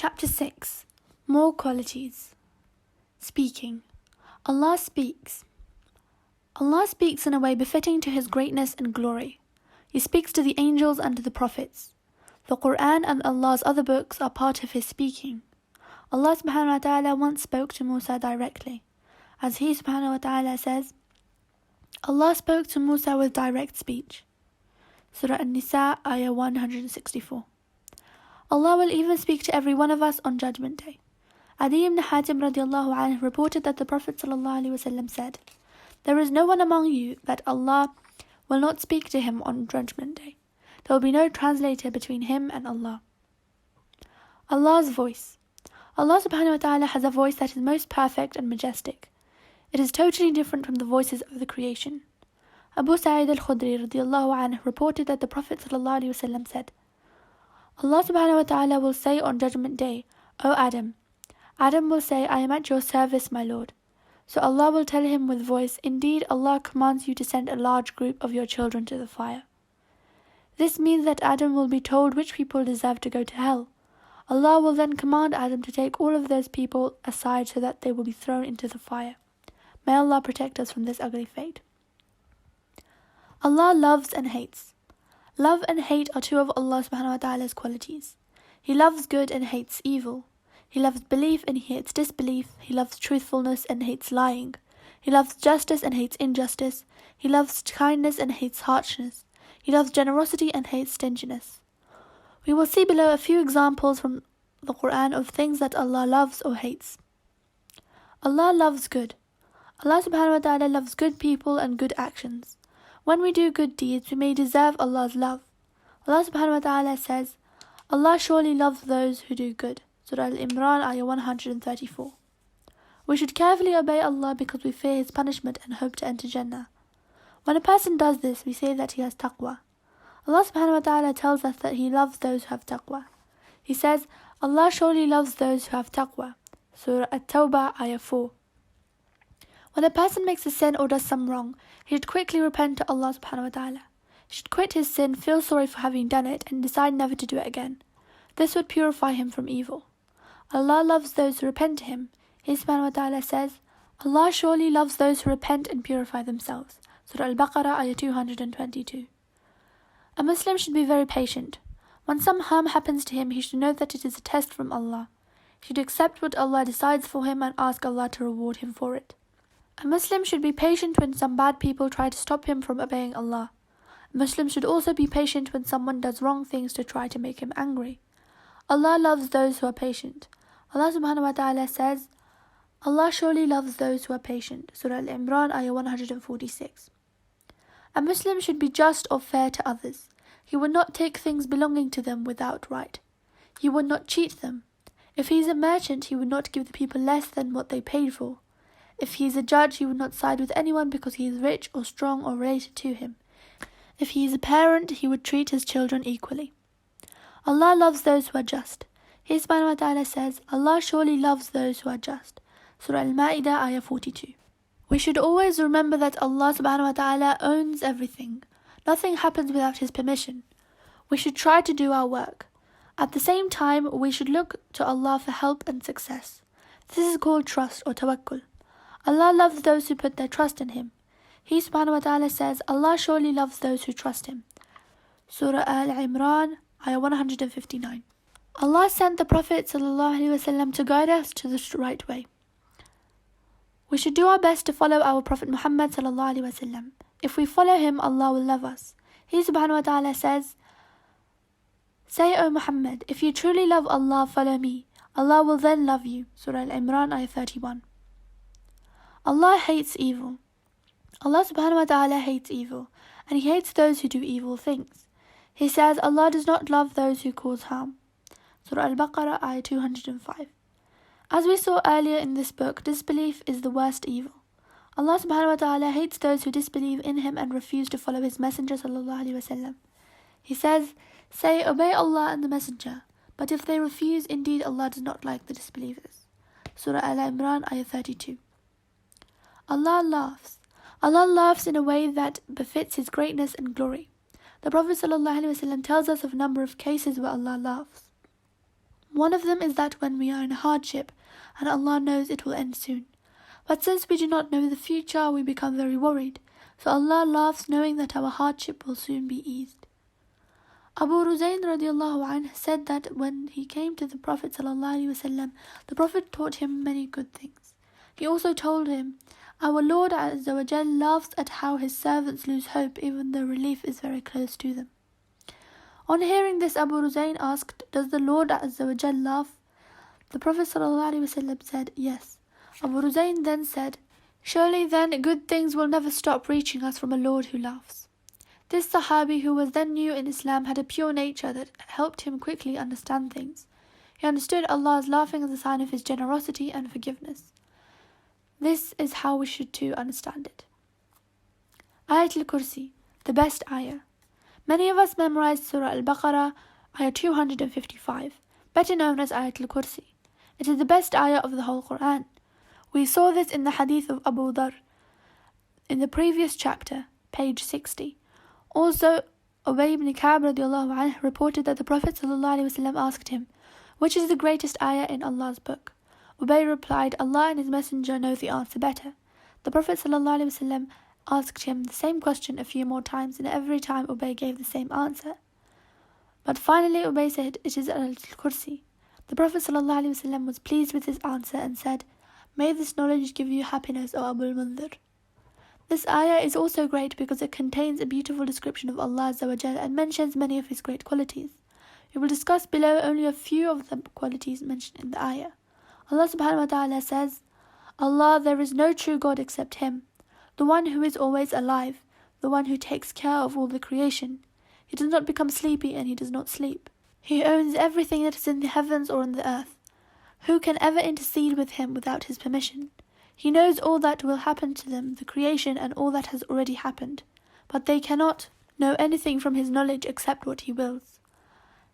Chapter 6. More Qualities. Speaking. Allah speaks. Allah speaks in a way befitting to His greatness and glory. He speaks to the angels and to the prophets. The Quran and Allah's other books are part of His speaking. Allah subhanahu wa ta'ala once spoke to Musa directly. As He subhanahu wa ta'ala says, Allah spoke to Musa with direct speech. Surah An-Nisa, Ayah 164. Allah will even speak to every one of us on Judgment Day. Adi ibn Hatim radiallahu anhu reported that the Prophet sallallahu alaihi wasallam said, "There is no one among you that Allah will not speak to him on Judgment Day. There will be no translator between him and Allah." Allah's voice. Allah subhanahu wa ta'ala has a voice that is most perfect and majestic. It is totally different from the voices of the creation. Abu Sa'id al-Khudri radiallahu anhu reported that the Prophet sallallahu alaihi wasallam said, Allah subhanahu wa ta'ala will say on Judgment Day, "O Adam." Adam will say, "I am at your service, my Lord." So Allah will tell him with voice, "Indeed, Allah commands you to send a large group of your children to the fire." This means that Adam will be told which people deserve to go to hell. Allah will then command Adam to take all of those people aside so that they will be thrown into the fire. May Allah protect us from this ugly fate. Allah loves and hates. Love and hate are two of Allah subhanahu wa ta'ala's qualities. He loves good and hates evil. He loves belief and he hates disbelief. He loves truthfulness and hates lying. He loves justice and hates injustice. He loves kindness and hates harshness. He loves generosity and hates stinginess. We will see below a few examples from the Quran of things that Allah loves or hates. Allah loves good. Allah subhanahu wa ta'ala loves good people and good actions. When we do good deeds, we may deserve Allah's love. Allah subhanahu wa ta'ala says, Allah surely loves those who do good. Surah Al-Imran, Ayah 134. We should carefully obey Allah because we fear His punishment and hope to enter Jannah. When a person does this, we say that he has taqwa. Allah subhanahu wa ta'ala tells us that He loves those who have taqwa. He says, Allah surely loves those who have taqwa. Surah At-Tawbah, Ayah 4. When a person makes a sin or does some wrong, he should quickly repent to Allah subhanahu wa ta'ala. He should quit his sin, feel sorry for having done it, and decide never to do it again. This would purify him from evil. Allah loves those who repent to Him. He subhanahu wa ta'ala says, Allah surely loves those who repent and purify themselves. Surah Al-Baqarah, Ayah 222. A Muslim should be very patient. When some harm happens to him, he should know that it is a test from Allah. He should accept what Allah decides for him and ask Allah to reward him for it. A Muslim should be patient when some bad people try to stop him from obeying Allah. A Muslim should also be patient when someone does wrong things to try to make him angry. Allah loves those who are patient. Allah subhanahu wa ta'ala says, Allah surely loves those who are patient. Surah Al-Imran, Ayah 146. A Muslim should be just or fair to others. He would not take things belonging to them without right. He would not cheat them. If he is a merchant, he would not give the people less than what they paid for. If he is a judge, he would not side with anyone because he is rich or strong or related to him. If he is a parent, he would treat his children equally. Allah loves those who are just. He subhanahu wa ta'ala says, Allah surely loves those who are just. Surah Al-Ma'idah, Ayah 42. We should always remember that Allah subhanahu wa ta'ala owns everything. Nothing happens without His permission. We should try to do our work. At the same time, we should look to Allah for help and success. This is called trust or tawakkul. Allah loves those who put their trust in Him. He subhanahu wa ta'ala says, Allah surely loves those who trust Him. Surah Al-Imran, Ayah 159. Allah sent the Prophet ﷺ to guide us to the right way. We should do our best to follow our Prophet Muhammad ﷺ. If we follow him, Allah will love us. He subhanahu wa ta'ala says, Say, O Muhammad, if you truly love Allah, follow me. Allah will then love you. Surah Al-Imran, Ayah 31. Allah hates evil. Allah subhanahu wa ta'ala hates evil, and He hates those who do evil things. He says, Allah does not love those who cause harm. Surah Al-Baqarah, Ayah 205. As we saw earlier in this book, disbelief is the worst evil. Allah subhanahu wa ta'ala hates those who disbelieve in Him and refuse to follow His Messenger sallallahu alaihi wasallam. He says, Say, obey Allah and the Messenger, but if they refuse, indeed Allah does not like the disbelievers. Surah Al-Imran, Ayah 32. Allah laughs. Allah laughs in a way that befits His greatness and glory. The Prophet ﷺ tells us of a number of cases where Allah laughs. One of them is that when we are in hardship, and Allah knows it will end soon. But since we do not know the future, we become very worried. So Allah laughs knowing that our hardship will soon be eased. Abu Ruzayn radiallahu anh said that when he came to the Prophet ﷺ, the Prophet taught him many good things. He also told him, "Our Lord Azza wa Jal laughs at how his servants lose hope even though relief is very close to them." On hearing this, Abu Ruzayn asked, "Does the Lord Azza wa Jal laugh?" The Prophet ﷺ said, "Yes." Abu Ruzayn then said, "Surely then good things will never stop reaching us from a Lord who laughs." This Sahabi, who was then new in Islam, had a pure nature that helped him quickly understand things. He understood Allah's laughing as a sign of His generosity and forgiveness. This is how we should too understand it. Ayat al-Kursi, the best ayah. Many of us memorized Surah Al-Baqarah, ayah 255, better known as Ayat al-Kursi. It is the best ayah of the whole Quran. We saw this in the hadith of Abu Dhar in the previous chapter, page 60. Also, Ubay ibn Ka'b radiallahu anhu reported that the Prophet ﷺ asked him, "Which is the greatest ayah in Allah's book?" Ubay replied, "Allah and His Messenger know the answer better." The Prophet ﷺ asked him the same question a few more times, and every time Ubay gave the same answer. But finally Ubay said, "It is Al-Kursi." The Prophet ﷺ was pleased with his answer and said, "May this knowledge give you happiness, O Abu al-Mundhir." This ayah is also great because it contains a beautiful description of Allah Azza wa Jal and mentions many of His great qualities. We will discuss below only a few of the qualities mentioned in the ayah. Allah subhanahu wa ta'ala says, "Allah, there is no true God except Him, the one who is always alive, the one who takes care of all the creation. He does not become sleepy and He does not sleep. He owns everything that is in the heavens or on the earth. Who can ever intercede with Him without His permission? He knows all that will happen to them, the creation, and all that has already happened, but they cannot know anything from His knowledge except what He wills.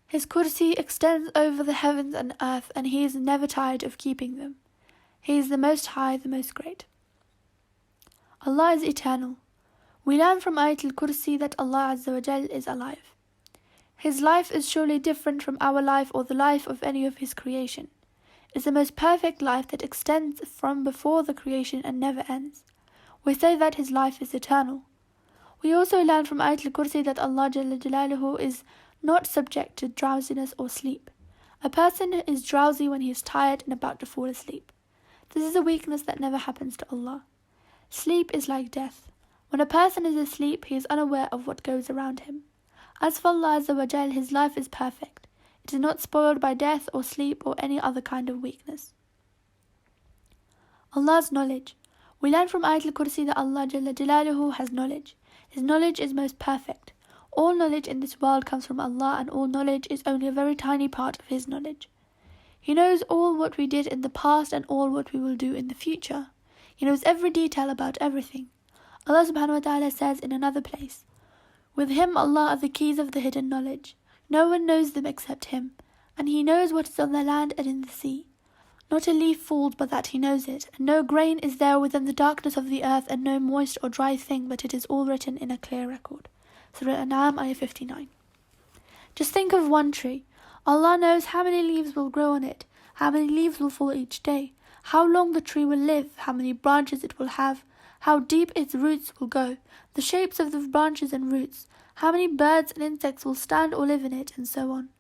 His kursi extends over the heavens and earth, and He is never tired of keeping them. He is the Most High, the Most Great. Allah is eternal. We learn from Ayat al-Kursi that Allah Azza wa Jal is alive. His life is surely different from our life or the life of any of His creation. It is the most perfect life that extends from before the creation and never ends. We say that His life is eternal. We also learn from Ayat al-Kursi that Allah Jalla Jalaluhu is not subject to drowsiness or sleep. A person is drowsy when he is tired and about to fall asleep. This is a weakness that never happens to Allah. Sleep is like death. When a person is asleep, he is unaware of what goes around him. As for Allah Azza wa Jal, His life is perfect. It is not spoiled by death or sleep or any other kind of weakness. Allah's knowledge. We learn from Ayat al-Kursi that Allah Jalla Jalaluhu has knowledge. His knowledge is most perfect. All knowledge in this world comes from Allah, and all knowledge is only a very tiny part of His knowledge. He knows all what we did in the past and all what we will do in the future. He knows every detail about everything. Allah subhanahu wa ta'ala says in another place, "With Him Allah are the keys of the hidden knowledge. No one knows them except Him, and He knows what is on the land and in the sea. Not a leaf falls but that He knows it, and no grain is there within the darkness of the earth, and no moist or dry thing, but it is all written in a clear record." Surah An'am, ayah 59. Just think of one tree. Allah knows how many leaves will grow on it, how many leaves will fall each day, how long the tree will live, how many branches it will have, how deep its roots will go, the shapes of the branches and roots, how many birds and insects will stand or live in it, and so on.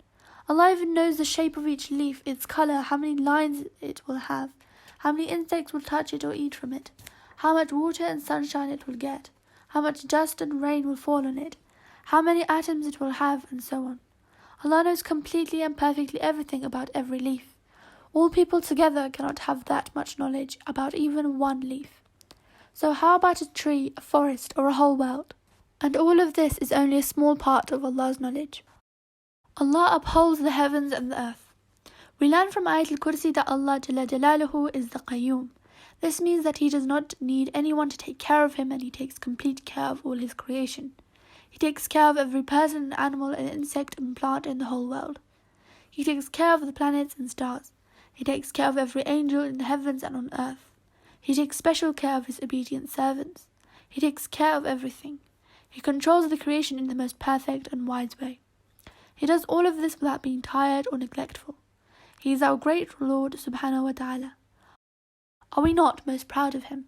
Allah even knows the shape of each leaf, its color, how many lines it will have, how many insects will touch it or eat from it, how much water and sunshine it will get, how much dust and rain will fall on it, how many atoms it will have, and so on. Allah knows completely and perfectly everything about every leaf. All people together cannot have that much knowledge about even one leaf. So how about a tree, a forest, or a whole world? And all of this is only a small part of Allah's knowledge. Allah upholds the heavens and the earth. We learn from Ayat al-Kursi that Allah Jalla Jalaluhu is the Qayyum. This means that He does not need anyone to take care of Him, and He takes complete care of all His creation. He takes care of every person and animal and insect and plant in the whole world. He takes care of the planets and stars. He takes care of every angel in the heavens and on earth. He takes special care of His obedient servants. He takes care of everything. He controls the creation in the most perfect and wise way. He does all of this without being tired or neglectful. He is our great Lord subhanahu wa ta'ala. Are we not most proud of him?